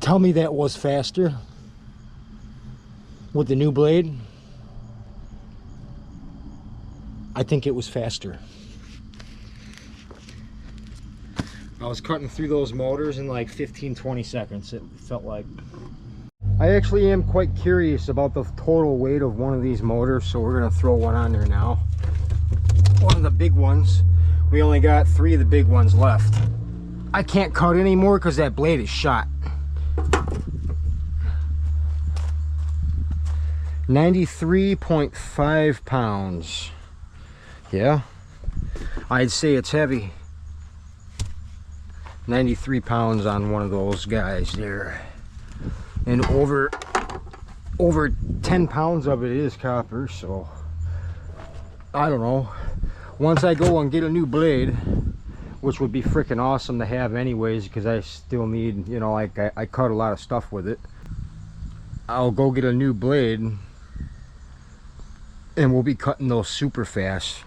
Tell me that was faster with the new blade. I think it was faster. I was cutting through those motors in like 15-20 seconds, it felt like. I actually am quite curious about the total weight of one of these motors, so we're gonna throw one on there now. One of the big ones. We only got 3 of the big ones left. I can't cut anymore because that blade is shot. 93.5 pounds. Yeah, I'd say it's heavy. 93 pounds on one of those guys there. And over 10 pounds of it is copper, so I don't know. Once I go and get a new blade, which would be freaking awesome to have anyways, because I still need, you know, like I cut a lot of stuff with it. I'll go get a new blade and we'll be cutting those super fast.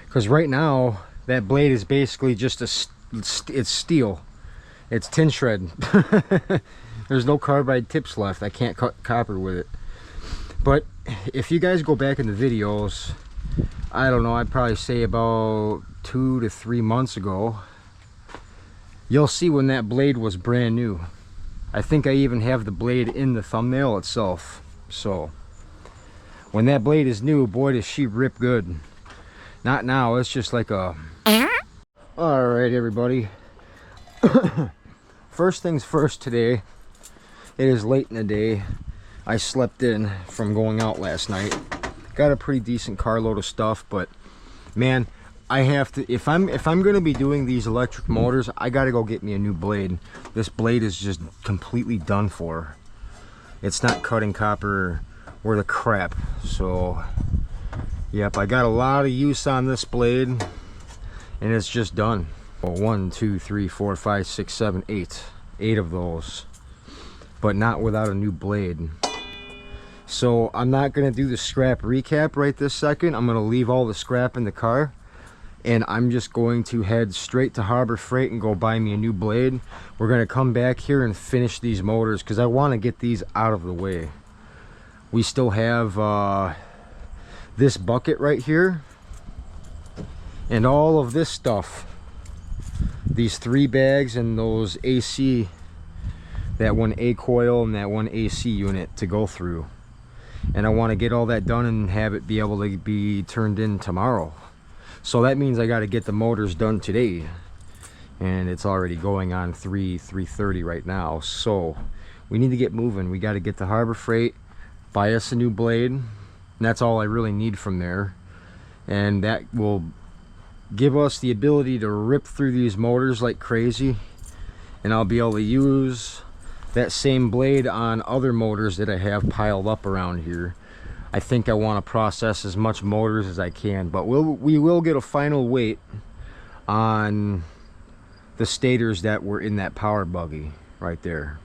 Because right now, that blade is basically just it's steel. It's tin shred. There's no carbide tips left. I can't cut copper with it. But if you guys go back in the videos, I don't know, I'd probably say about 2 to 3 months ago, you'll see when that blade was brand new. I think I even have the blade in the thumbnail itself. So when that blade is new, boy does she rip good. Not now, it's just like a... All right, everybody. First things first today. It is late in the day. I slept in from going out last night. Got a pretty decent carload of stuff, but man, I have to, if I'm going to be doing these electric motors, I got to go get me a new blade. This blade is just completely done for. It's not cutting copper worth a crap. So yep, I got a lot of use on this blade and it's just done. 1, 2, 3, 4, 5, 6, 7, 8 of those, but not without a new blade. So I'm not going to do the scrap recap right this second. I'm going to leave all the scrap in the car and I'm just going to head straight to Harbor Freight and go buy me a new blade. We're going to come back here and finish these motors because I want to get these out of the way. We still have this bucket right here and all of this stuff. These 3 bags and those AC, that one A coil and that one AC unit to go through. And I want to get all that done and have it be able to be turned in tomorrow. So that means I got to get the motors done today. And it's already going on 3:30 right now. So we need to get moving. We got to get to Harbor Freight, buy us a new blade. And that's all I really need from there. And that will give us the ability to rip through these motors like crazy, and I'll be able to use that same blade on other motors that I have piled up around here. I think I want to process as much motors as I can, but we will get a final weight on the stators that were in that power buggy right there.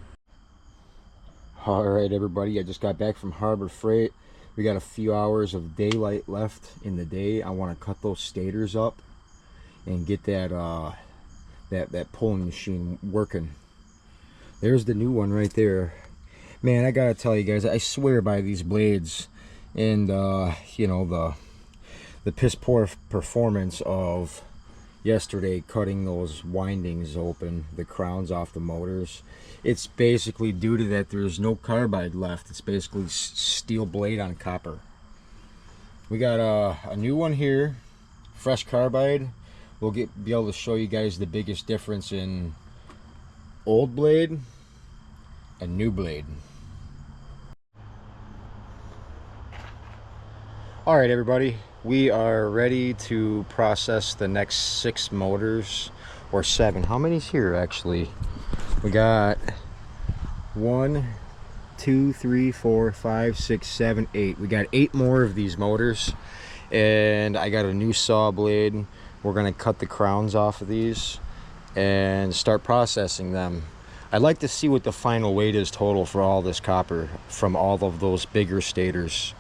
All right, everybody, I just got back from Harbor Freight. We got a few hours of daylight left in the day. I want to cut those stators up and get that that pulling machine working. There's the new one right there. Man, I gotta tell you guys, I swear by these blades and you know, the piss poor performance of yesterday cutting those windings open, the crowns off the motors. It's basically due to that there's no carbide left. It's basically steel blade on copper. We got a new one here, fresh carbide. We'll be able to show you guys the biggest difference in old blade and new blade. All right, everybody, we are ready to process the next 6 motors, or 7. How many's here actually? We got 1, 2, 3, 4, 5, 6, 7, 8. We got 8 more of these motors, and I got a new saw blade. We're gonna cut the crowns off of these and start processing them. I'd like to see what the final weight is total for all this copper from all of those bigger stators.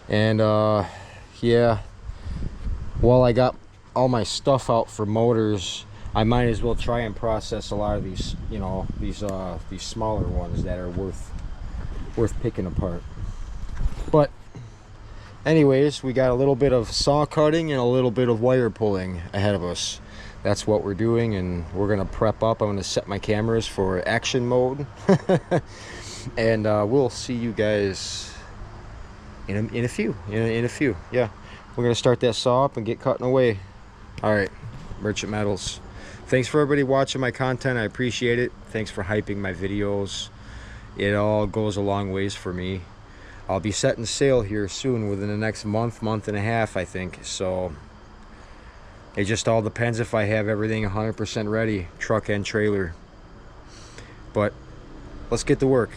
And yeah, while I got all my stuff out for motors, I might as well try and process a lot of these, you know, these smaller ones that are worth picking apart. But anyways, we got a little bit of saw cutting and a little bit of wire pulling ahead of us. That's what we're doing, and we're gonna prep up. I'm gonna set my cameras for action mode. And we'll see you guys in a few. Yeah, we're gonna start that saw up and get cutting away. All right, Merchant Metals. Thanks for everybody watching my content. I appreciate it. Thanks for hyping my videos. It all goes a long ways for me. I'll be setting sail here soon, within the next month and a half, I think. So it just all depends if I have everything 100% ready, truck and trailer. But let's get to work.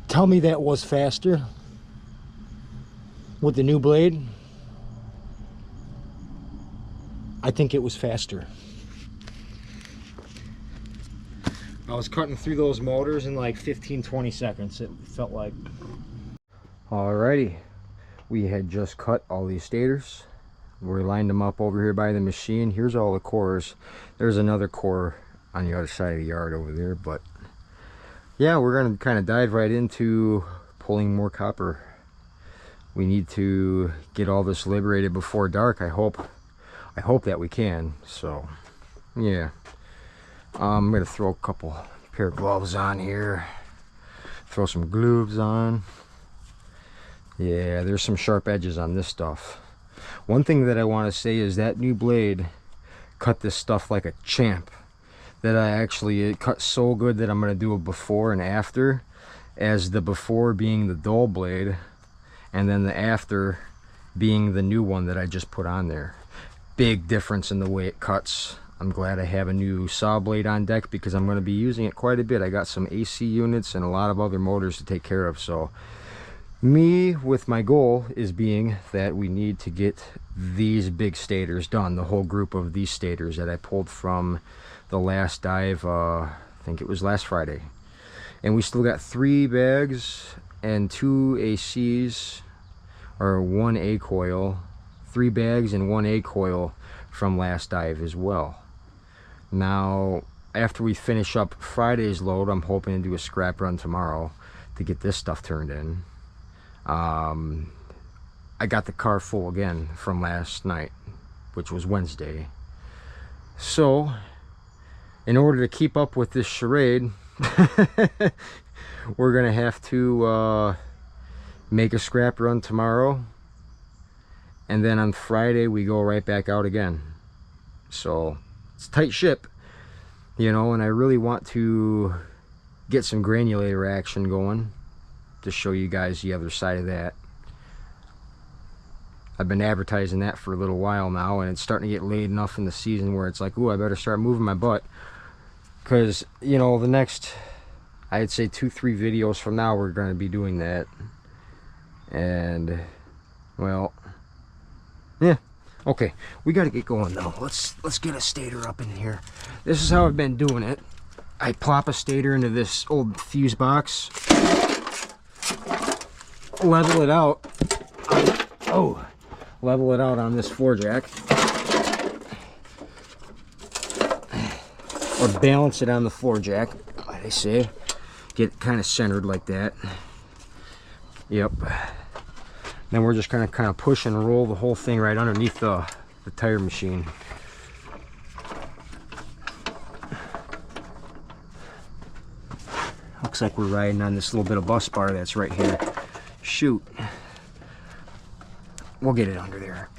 Tell me that was faster with the new blade. I think it was faster. I was cutting through those motors in like 15-20 seconds, it felt like. Alrighty, we had just cut all these stators. We lined them up over here by the machine. Here's all the cores. There's another core on the other side of the yard over there, but yeah, we're gonna kind of dive right into pulling more copper. We need to get all this liberated before dark. I hope that we can. So yeah, I'm gonna throw a couple pair of gloves on here, throw some gloves on. Yeah, there's some sharp edges on this stuff. One thing that I want to say is that new blade cut this stuff like a champ. That it cut so good that I'm going to do a before and after, as the before being the dull blade and then the after being the new one that I just put on there. Big difference in the way it cuts. I'm glad I have a new saw blade on deck because I'm going to be using it quite a bit. I got some AC units and a lot of other motors to take care of. So with my goal is being that we need to get these big stators done, the whole group of these stators that I pulled from the last dive. I think it was last Friday, and we still got 3 bags and 2 ACs, or 1 A coil, 3 bags and 1 A coil from last dive as well. Now after we finish up Friday's load, I'm hoping to do a scrap run tomorrow to get this stuff turned in. I got the car full again from last night, which was Wednesday. So in order to keep up with this charade, we're gonna have to make a scrap run tomorrow, and then on Friday we go right back out again. So it's a tight ship, you know, and I really want to get some granulator action going to show you guys the other side of that. I've been advertising that for a little while now, and it's starting to get late enough in the season where it's like, ooh, I better start moving my butt, because, you know, the next, I'd say 2-3 videos from now we're going to be doing that. And well, yeah, okay, we got to get going though. Let's get a stator up in here. This is how I've been doing it. I plop a stator into this old fuse box, level it out on this floor jack, or balance it on the floor jack, like I say. Get it kind of centered like that. Yep. Then we're just gonna kind of push and roll the whole thing right underneath the tire machine. Looks like we're riding on this little bit of bus bar that's right here. Shoot. We'll get it under there.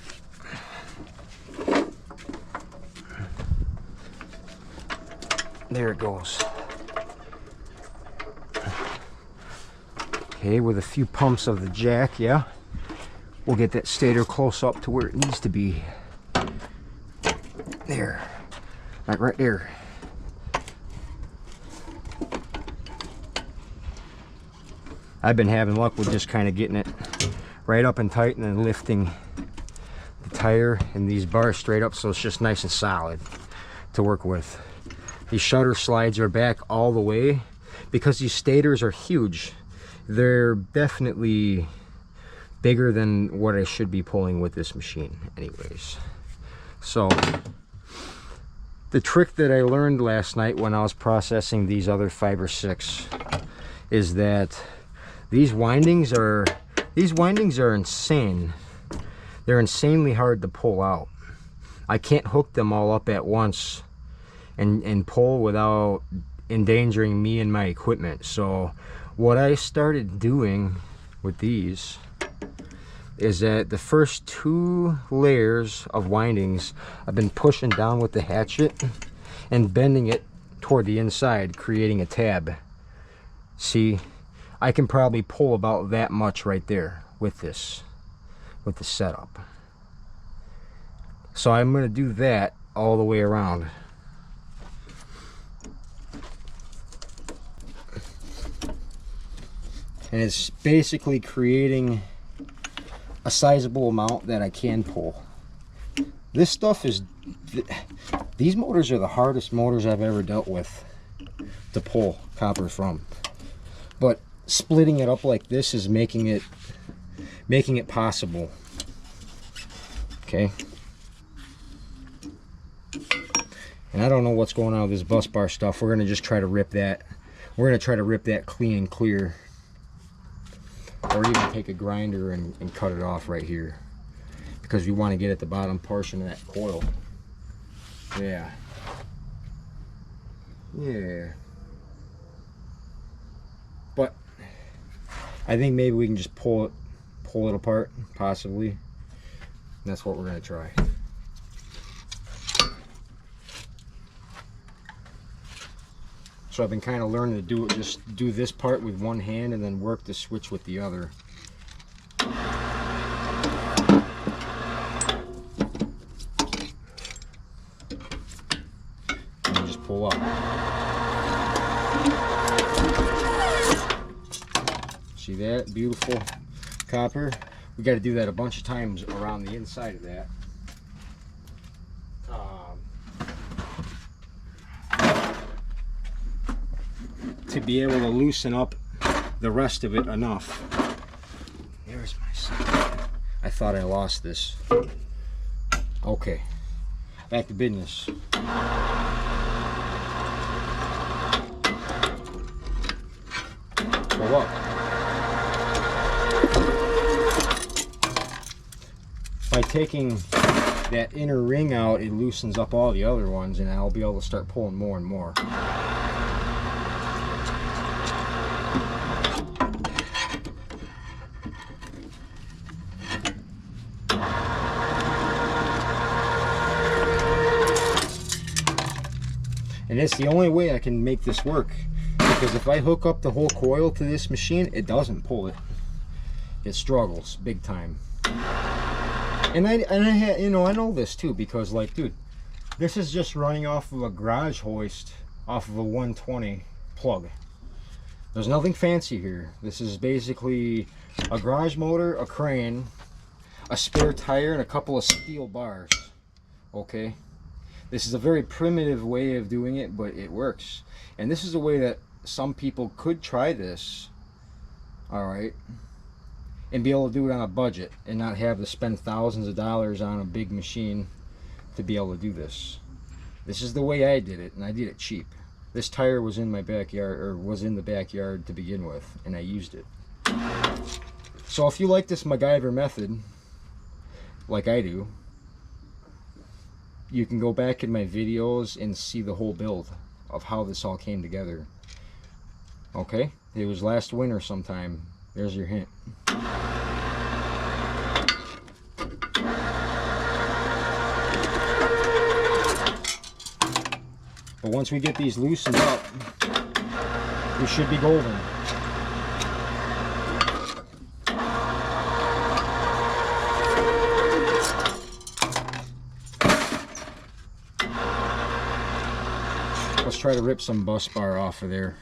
There it goes. Okay, with a few pumps of the jack, yeah, we'll get that stator close up to where it needs to be. There, like right there. I've been having luck with just kind of getting it right up and tight and then lifting the tire and these bars straight up so it's just nice and solid to work with. These shutter slides are back all the way because these stators are huge. They're definitely bigger than what I should be pulling with this machine anyways. So the trick that I learned last night when I was processing these other fiber 6 is that these windings are insane. They're insanely hard to pull out. I can't hook them all up at once and pull without endangering me and my equipment. So what I started doing with these is that the first 2 layers of windings I've been pushing down with the hatchet and bending it toward the inside, creating a tab. See, I can probably pull about that much right there with this setup. So I'm going to do that all the way around. And it's basically creating a sizable amount that I can pull. This stuff is, these motors are the hardest motors I've ever dealt with to pull copper from. But splitting it up like this is making it possible. Okay. And I don't know what's going on with this bus bar stuff. We're gonna just try to rip that. We're gonna try to rip that clean and clear. Or even take a grinder and cut it off right here. Because we want to get at the bottom portion of that coil. Yeah. Yeah. But I think maybe we can just pull it apart, possibly. And that's what we're gonna try. So I've been kind of learning to do it, just do this part with one hand and then work the switch with the other. And just pull up. See that? Beautiful copper. We got to do that a bunch of times around the inside of that. To be able to loosen up the rest of it enough. There's my son. I thought I lost this. Okay, back to business. Pull up. By taking that inner ring out, it loosens up all the other ones, and I'll be able to start pulling more and more. And it's the only way I can make this work, because if I hook up the whole coil to this machine, it doesn't pull it. It struggles big time. And I know this too, because like, dude, this is just running off of a garage hoist off of a 120 plug. There's nothing fancy here. This is basically a garage motor, a crane, a spare tire, and a couple of steel bars. Okay. This is a very primitive way of doing it, but it works. And this is a way that some people could try this, all right, and be able to do it on a budget and not have to spend thousands of dollars on a big machine to be able to do this. This is the way I did it, and I did it cheap. This tire was in my backyard, or was in the backyard to begin with, and I used it. So if you like this MacGyver method, like I do, you can go back in my videos and see the whole build of how this all came together. Okay, it was last winter sometime. There's your hint. But once we get these loosened up, we should be golden. Let's try to rip some bus bar off of there.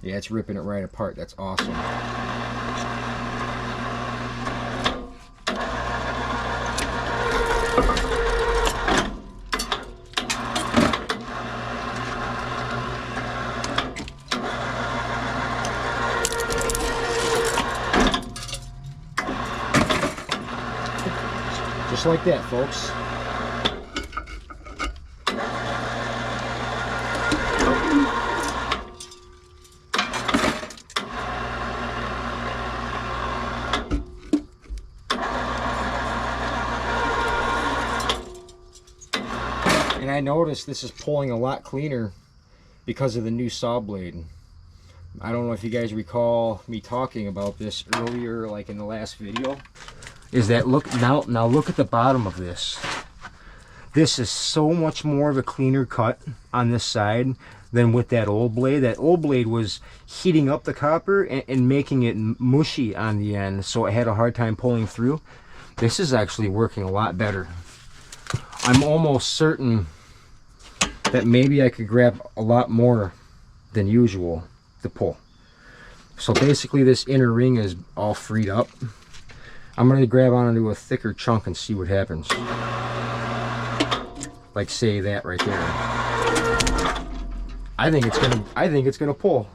Yeah, it's ripping it right apart. That's awesome. Just like that, folks. And I noticed this is pulling a lot cleaner because of the new saw blade. I don't know if you guys recall me talking about this earlier, like in the last video. Is that look now look at the bottom of this. This is so much more of a cleaner cut on this side than with that old blade. That old blade was heating up the copper and making it mushy on the end, so I had a hard time pulling through. This is actually working a lot better. I'm almost certain that maybe I could grab a lot more than usual to pull. So basically this inner ring is all freed up. I'm going to grab onto a thicker chunk and see what happens. Like say that right there. I think it's gonna pull.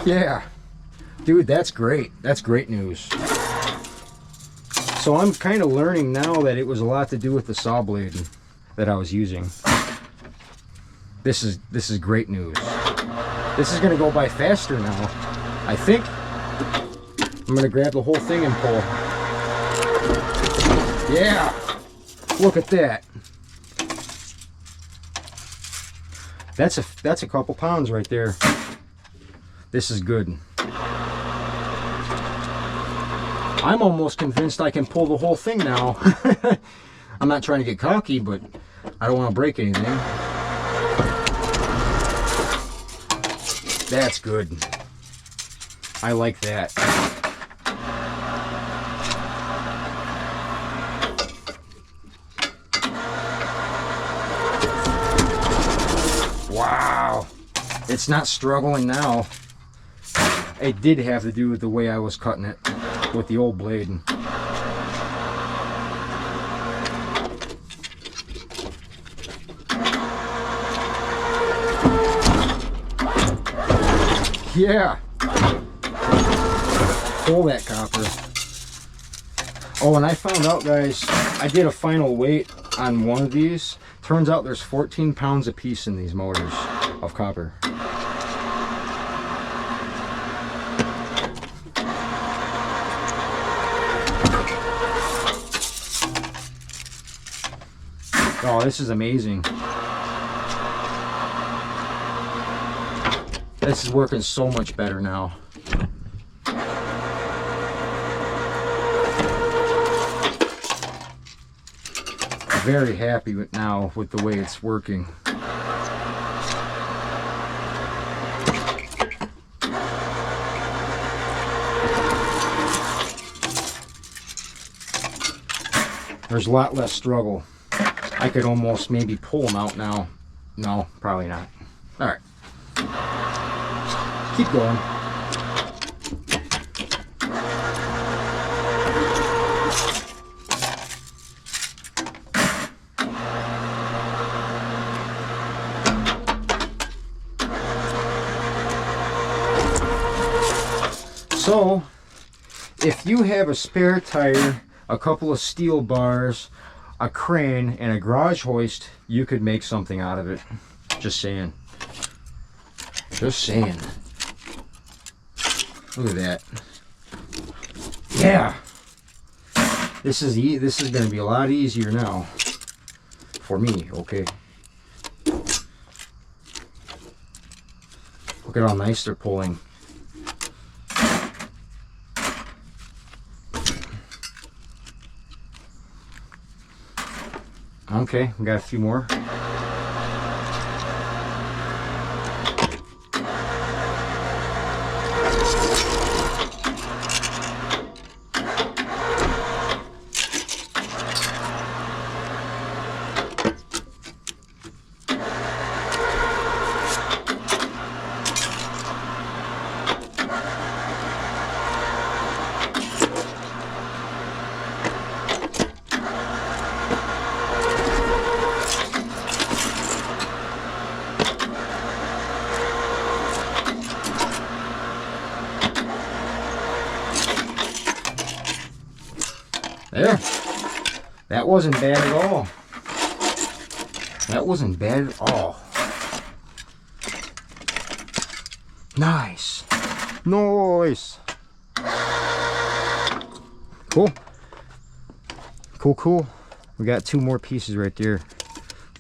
Yeah. Dude, that's great. That's great news. So I'm kind of learning now that it was a lot to do with the saw blade that I was using. This is great news. This is gonna go by faster now. I think I'm gonna grab the whole thing and pull. Yeah. Look at that. That's a couple pounds right there. This is good. I'm almost convinced I can pull the whole thing now. I'm not trying to get cocky, but I don't want to break anything. That's good. I like that. Wow, it's not struggling now. It did have to do with the way I was cutting it with the old blade. Yeah, pull that copper. Oh, and I found out, guys, I did a final weight on one of these. Turns out there's 14 pounds a piece in these motors of copper. Oh, this is amazing. This is working so much better now. Very happy with now with the way it's working. There's a lot less struggle. I could almost maybe pull them out now. No, probably not. All right. Keep going. So, if you have a spare tire, a couple of steel bars, a crane, and a garage hoist, you could make something out of it. Just saying. Just saying. Look at that. Yeah. This is going to be a lot easier now for me. Okay. Look at how nice they're pulling. Okay, we got a few more. There. That wasn't bad at all. That wasn't bad at all. Nice. Nice. Cool. Cool, cool. We got two more pieces right there.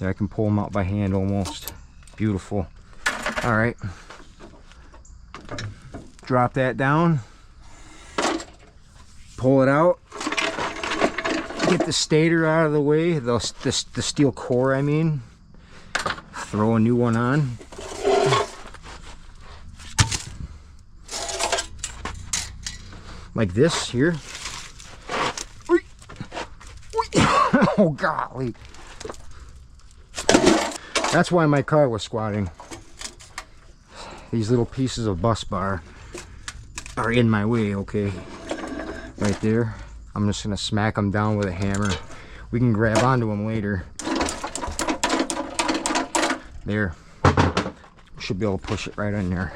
I can pull them out by hand almost. Beautiful. All right. Drop that down. Pull it out. get the stator out of the way, the steel core, I mean. Throw a new one on. Like this here. Oh golly. That's why my car was squatting. These little pieces of bus bar are in my way, okay? Right there. I'm just gonna smack them down with a hammer. We can grab onto them later. There. Should be able to push it right in there.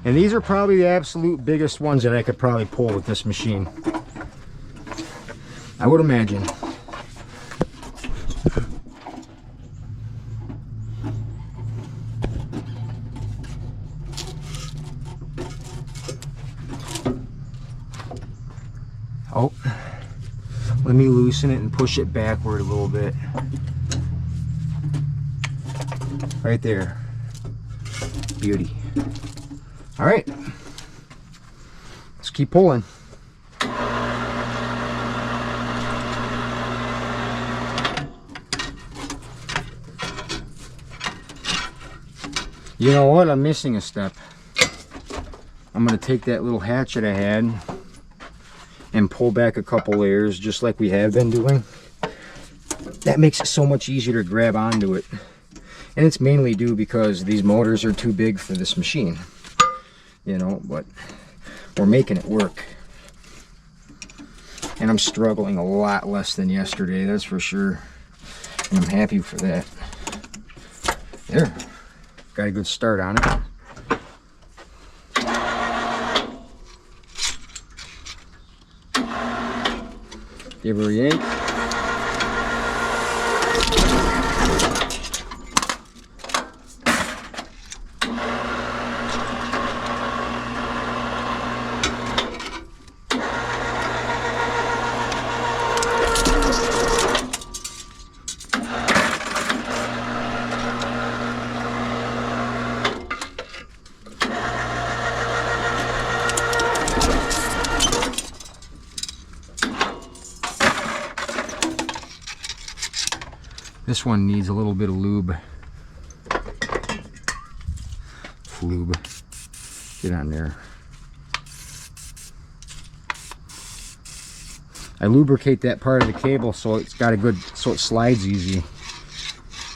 And these are probably the absolute biggest ones that I could probably pull with this machine. I would imagine. Oh, let me loosen it and push it backward a little bit. Right there. Beauty. All right, let's keep pulling. You know what? I'm missing a step. I'm gonna take that little hatchet I had and pull back a couple layers just like we have been doing. That makes it so much easier to grab onto it. And it's mainly due because these motors are too big for this machine. You know, but we're making it work. And I'm struggling a lot less than yesterday, that's for sure. And I'm happy for that. There. Got a good start on it. Give her a yank. This one needs a little bit of lube. Lube. Get on there. I lubricate that part of the cable so it's got a good, so it slides easy.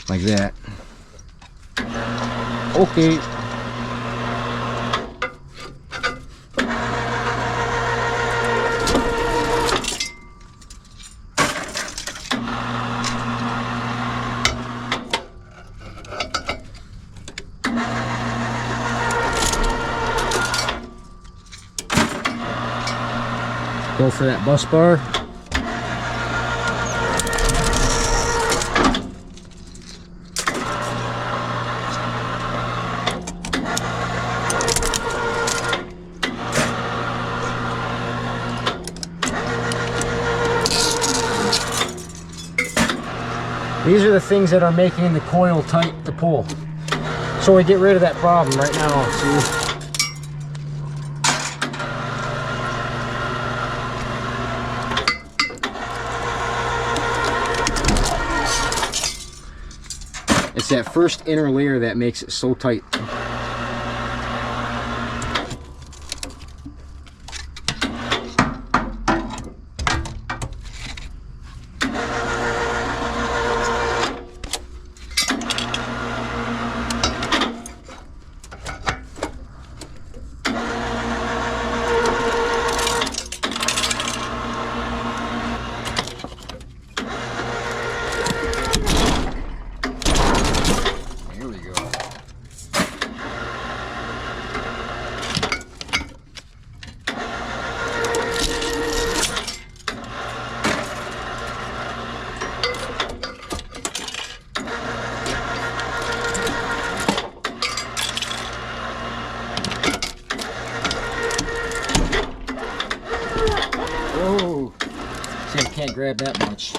Like that. Okay. Go for that bus bar. These are the things that are making the coil tight to pull. So we get rid of that problem right now. See? It's that first inner layer that makes it so tight. Can't grab that much.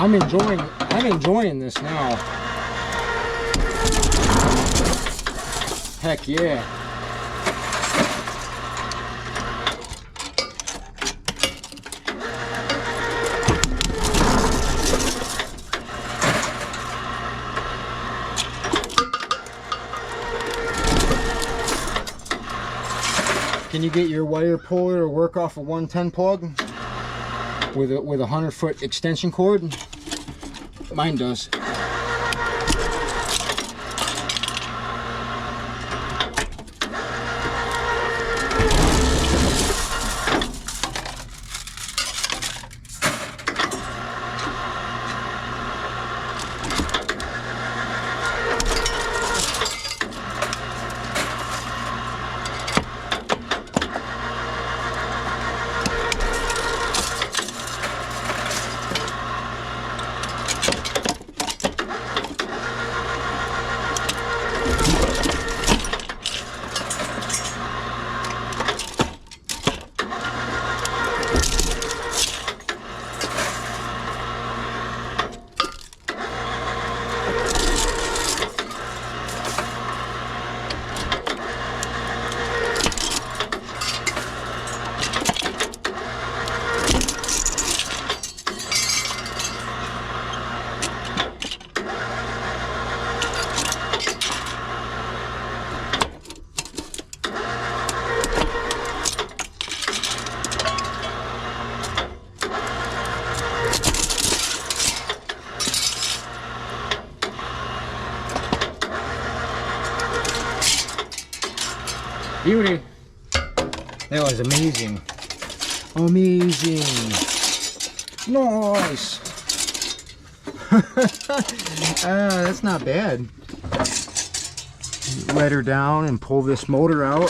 I'm enjoying this now. Heck yeah. Can you get your wire puller to work off a 110 plug with a 100-foot extension cord? Mine does. Beauty. That was amazing. Amazing. Nice. That's not bad. Let her down and pull this motor out.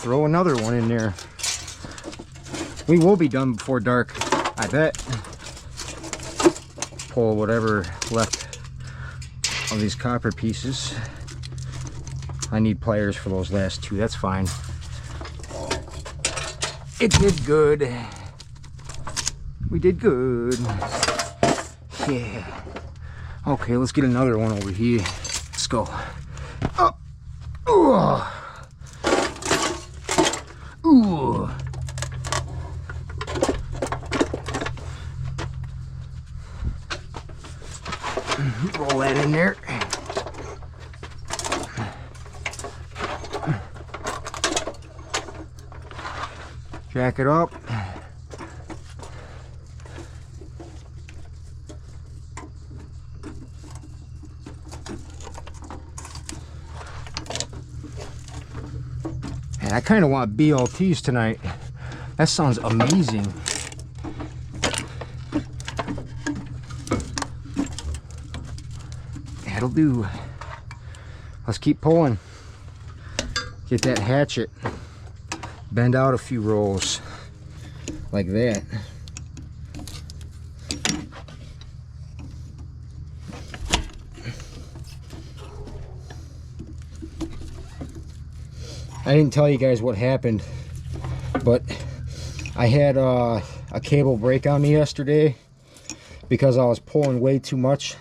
Throw another one in there. We will be done before dark, I bet. Pull whatever left of these copper pieces. I need pliers for those last two, that's fine. It did good. We did good. Yeah. Okay, let's get another one over here. Let's go. Up. Ooh. Ooh. Roll that in there. Jack it up. Man, I kind of want BLTs tonight. That sounds amazing. That'll do. Let's keep pulling. Get that hatchet. Bend out a few rolls like that. I didn't tell you guys what happened, but I had a cable break on me yesterday because I was pulling way too much,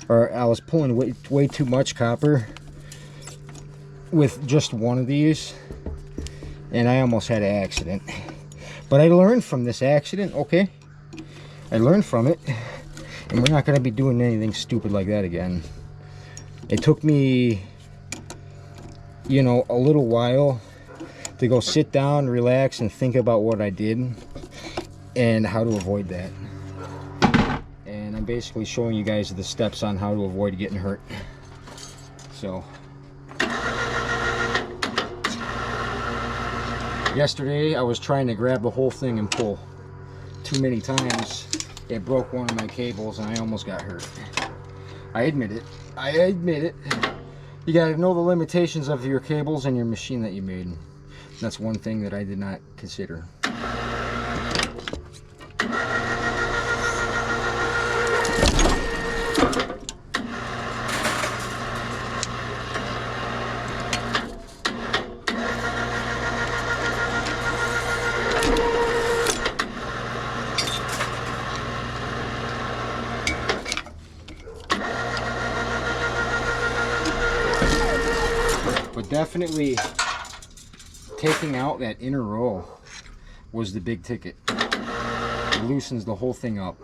or I was pulling way too much copper with just one of these. And I almost had an accident. But I learned from this accident, okay? I learned from it. And we're not going to be doing anything stupid like that again. It took me, you know, a little while to go sit down, relax, and think about what I did and how to avoid that. And I'm basically showing you guys the steps on how to avoid getting hurt. So yesterday I was trying to grab the whole thing and pull. Too many times it broke one of my cables and I almost got hurt. I admit it. I admit it. You gotta know the limitations of your cables and your machine that you made. That's one thing that I did not consider. definitely taking out that inner row was the big ticket. It loosens the whole thing up.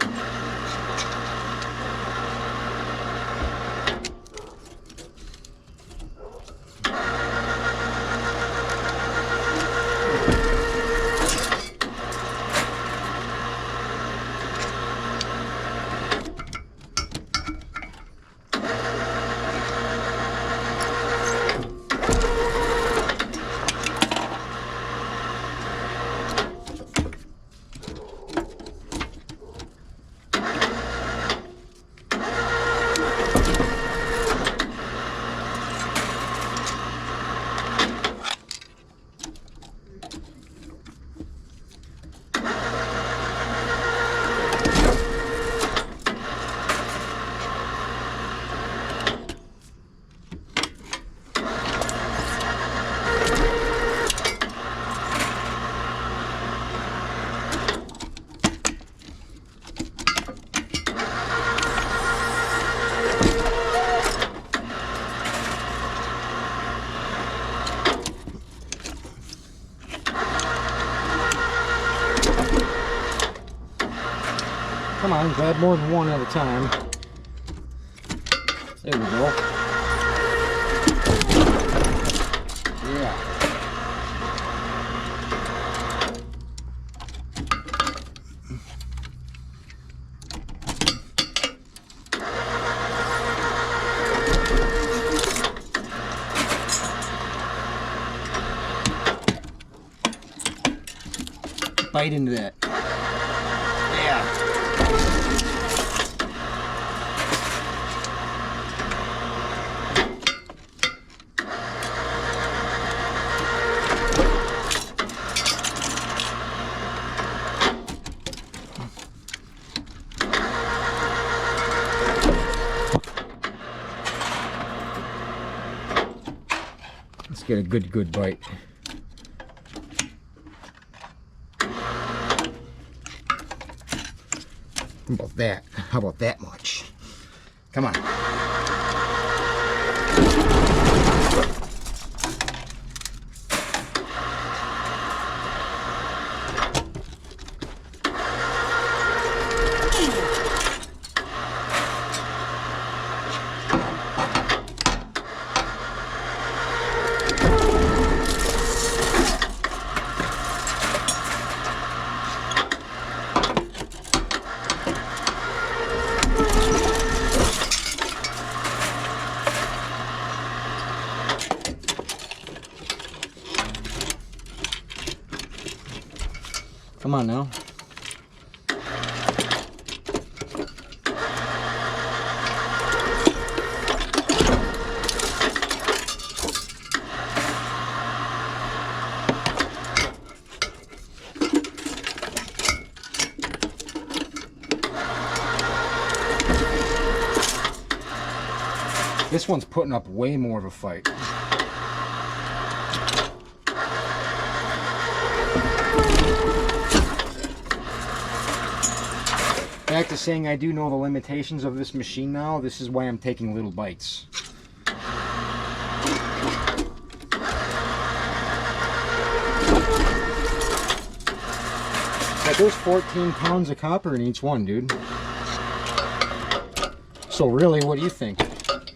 Come on, grab more than one at a time. There we go. Yeah. Bite into that. Yeah. Let's get a good bite. How about that? How about that much? Come on. Come on now. This one's putting up way more of a fight. Back to saying I do know the limitations of this machine now. This is why I'm taking little bites. But there's 14 pounds of copper in each one, dude. So really, what do you think?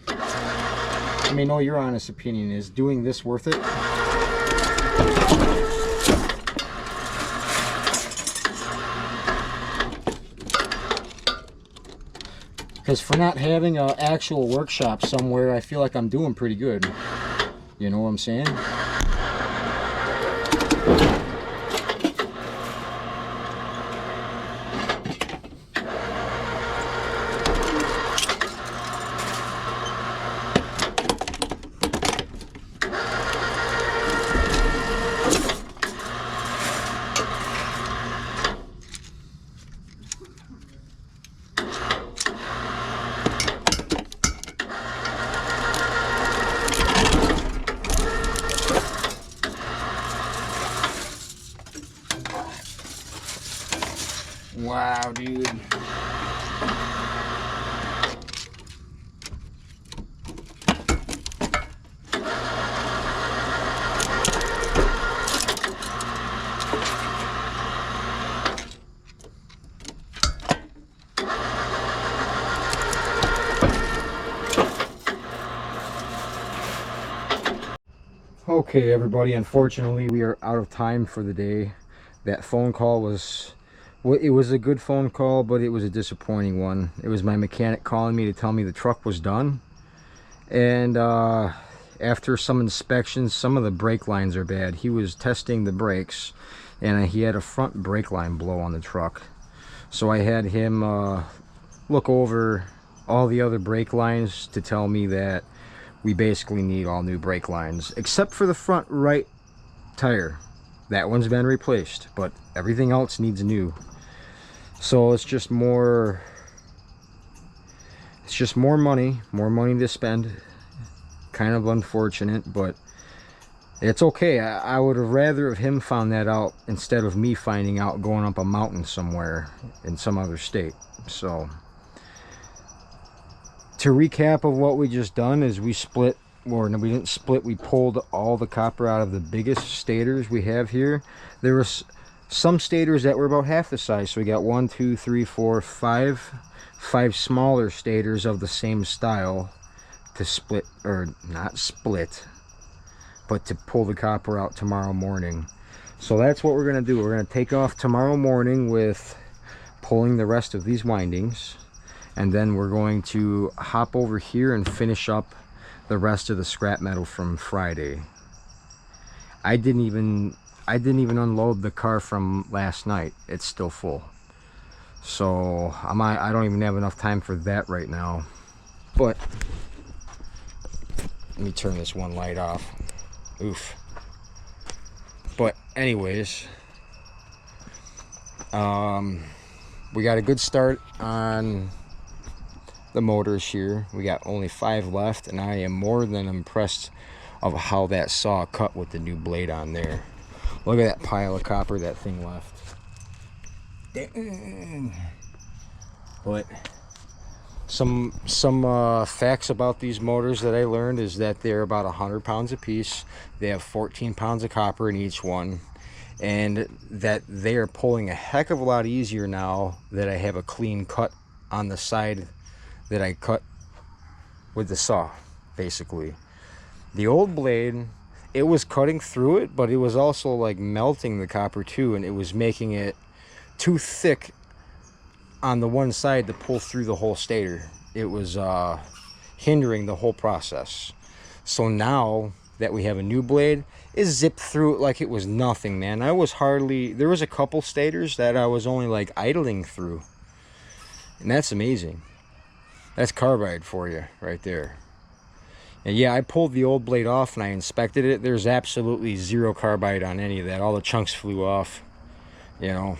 Let me know your honest opinion. Is doing this worth it? Because for not having an actual workshop somewhere, I feel like I'm doing pretty good. You know what I'm saying? Wow, dude. Okay, everybody, unfortunately we are out of time for the day. That phone call was, well, it was a good phone call, but it was a disappointing one. It was my mechanic calling me to tell me the truck was done, and after some inspections, some of the brake lines are bad. He was testing the brakes, and he had a front brake line blow on the truck, so I had him look over all the other brake lines to tell me that we basically need all new brake lines, except for the front right tire. That one's been replaced, but everything else needs new. So it's just more money to spend. Kind of unfortunate, but it's okay. I would have rather have him found that out instead of me finding out going up a mountain somewhere in some other state. So to recap of what we just done is we split, or no, we didn't split, we pulled all the copper out of the biggest stators we have here. There was some stators that were about half the size, so we got 1, 2, 3, 4, 5 smaller stators of the same style to split, or not split, but to pull the copper out tomorrow morning. So that's what we're going to do. We're going to take off tomorrow morning with pulling the rest of these windings, and then we're going to hop over here and finish up the rest of the scrap metal from Friday. I didn't even unload the car from last night. It's still full, so I don't even have enough time for that right now. But let me turn this one light off. Oof. But anyways, we got a good start on the motors here. We got only 5 left, and I am more than impressed of how that saw cut with the new blade on there. Look at that pile of copper that thing left. Dang. But some facts about these motors that I learned is that they're about 100 pounds a piece. They have 14 pounds of copper in each one, and that they are pulling a heck of a lot easier now that I have a clean cut on the side that I cut with the saw. Basically, the old blade, it was cutting through it, but it was also like melting the copper too, and it was making it too thick on the one side to pull through the whole stator. It was hindering the whole process. So now that we have a new blade, it zipped through it like it was nothing, man. There was a couple stators that I was only like idling through, and that's amazing. That's carbide for you right there. And yeah, I pulled the old blade off and I inspected it. There's absolutely zero carbide on any of that. All the chunks flew off. You know,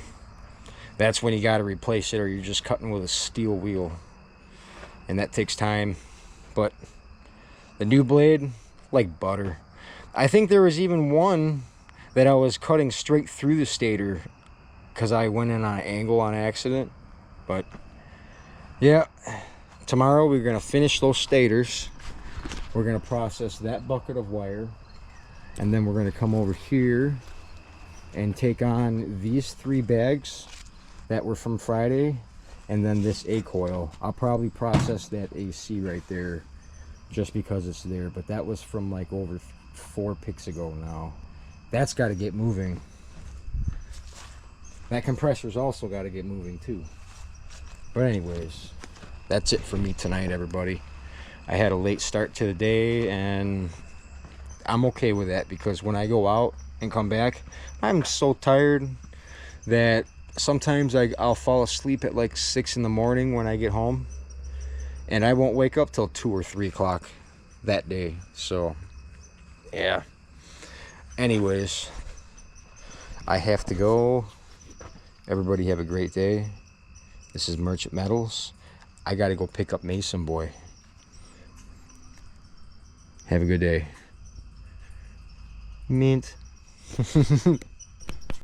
that's when you got to replace it, or you're just cutting with a steel wheel, and that takes time. But the new blade, like butter. I think there was even one that I was cutting straight through the stator because I went in on an angle on accident. But yeah, tomorrow we're going to finish those stators. We're going to process that bucket of wire, and then we're going to come over here and take on these 3 bags that were from Friday, and then this A coil. I'll probably process that AC right there just because it's there, but that was from like over 4 picks ago now. That's got to get moving. That compressor's also got to get moving too. But anyways, that's it for me tonight, everybody. I had a late start to the day, and I'm okay with that, because when I go out and come back, I'm so tired that sometimes I'll fall asleep at like 6 in the morning when I get home, and I won't wake up till 2 or 3 o'clock that day. So yeah, anyways, I have to go. Everybody have a great day. This is Merchant Metals. I gotta go pick up Mason Boy. Have a good day. Mint.